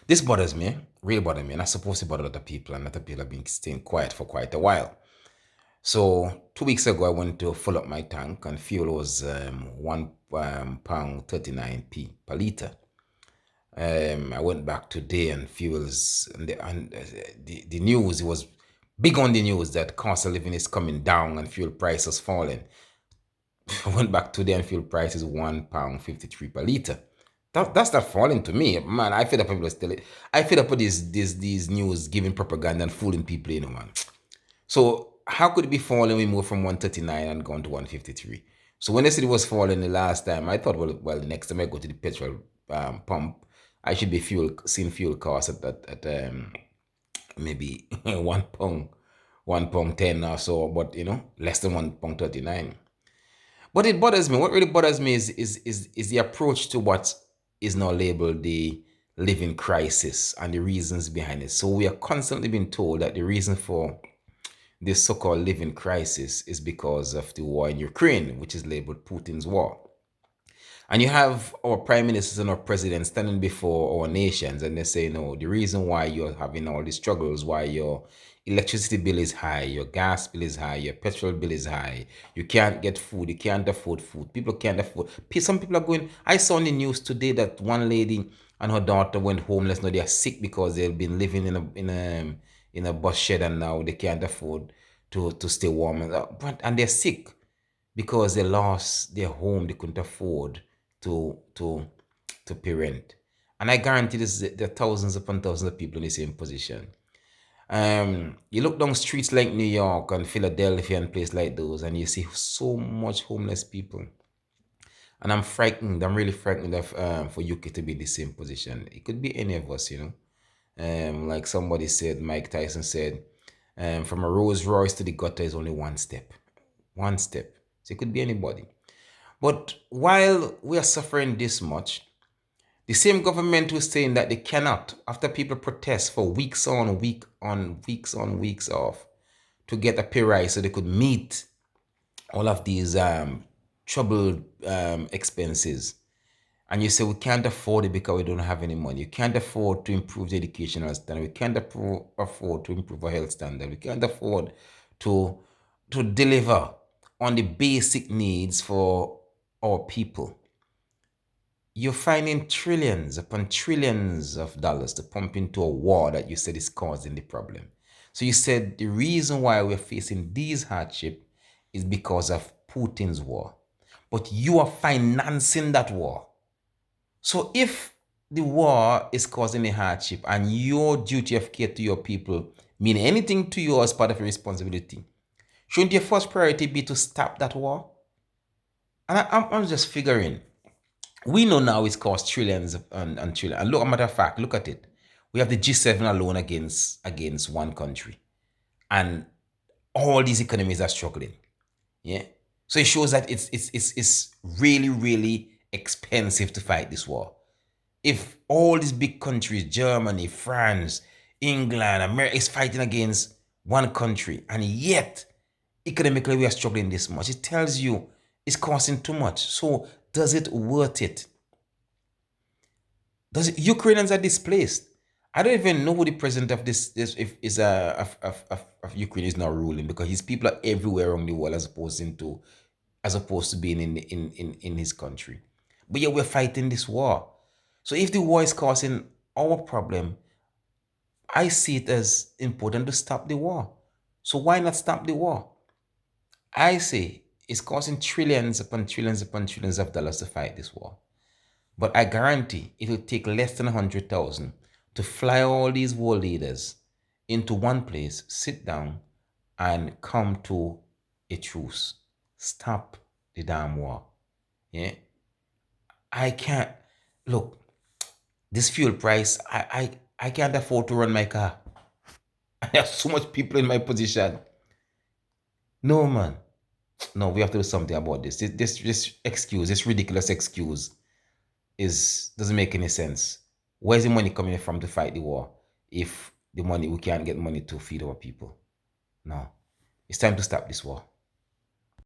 This bothers me, really bothers me, and I suppose it bothers other people, and other people have been staying quiet for quite a while. So 2 weeks ago, I went to fill up my tank, and fuel was £1 39p per liter. I went back today, and fuels and the news, it was big on the news that cost of living is coming down and fuel prices falling. I went back today and fuel price is £1 53 per liter. That's not falling to me, man. I feel up people still. I feel up with these news giving propaganda and fooling people, man. So how could it be falling? We moved from 139 and gone to 153. So when they said it was falling the last time, I thought, well, next time I go to the petrol pump, I should be seeing fuel costs at maybe £1, £1.10 or so, but less than £1.39. But it bothers me. What really bothers me is the approach to what is now labeled the living crisis and the reasons behind it. So we are constantly being told that the reason for this so-called living crisis is because of the war in Ukraine, which is labeled Putin's war. And you have our prime ministers and our presidents standing before our nations and they say, no, the reason why you're having all these struggles, why your electricity bill is high, your gas bill is high, your petrol bill is high, you can't get food, you can't afford food, people can't afford. Some people are going, I saw on the news today that one lady and her daughter went homeless. Now they are sick because they've been living in a bus shed and now they can't afford to stay warm. And they're sick because they lost their home, they couldn't afford to pay rent. And I guarantee there are thousands upon thousands of people in the same position. You look down streets like New York and Philadelphia and places like those, and you see so much homeless people. And I'm frightened. I'm really frightened of for UK to be in the same position. It could be any of us, Like somebody said, Mike Tyson said, from a Rolls Royce to the gutter is only one step. One step. So it could be anybody. But while we are suffering this much, the same government was saying that they cannot, after people protest for weeks on, weeks on, weeks off, to get a pay rise so they could meet all of these troubled expenses. And you say we can't afford it because we don't have any money. You can't afford to improve the educational standard. We can't afford to improve our health standard. We can't afford to deliver on the basic needs for our people. You're finding trillions upon trillions of dollars to pump into a war that you said is causing the problem. So you said the reason why we're facing these hardship is because of Putin's war. But you are financing that war. So if the war is causing a hardship and your duty of care to your people mean anything to you as part of your responsibility, shouldn't your first priority be to stop that war? And I'm just figuring, we know now it's cost trillions and trillions. And look, a matter of fact, look at it. We have the G7 alone against one country. And all these economies are struggling. Yeah. So it shows that it's really, really expensive to fight this war. If all these big countries, Germany, France, England, America, is fighting against one country, and yet economically we are struggling this much, it tells you it's costing too much. So does it worth it? Ukrainians are displaced. I don't even know who the president of of Ukraine is now ruling, because his people are everywhere around the world as opposed to being in his country. But yeah, we're fighting this war. So if the war is causing our problem, I see it as important to stop the war. So why not stop the war? I say it's costing trillions upon trillions upon trillions of dollars to fight this war. But I guarantee it will take less than 100,000 to fly all these world leaders into one place, sit down, and come to a truce. Stop the damn war. Yeah. I can't look, this fuel price, I can't afford to run my car. I have so much people in my position. No, man. No, we have to do something about this. This excuse, this ridiculous excuse doesn't make any sense. Where's the money coming from to fight the war if we can't get money to feed our people? No. It's time to stop this war.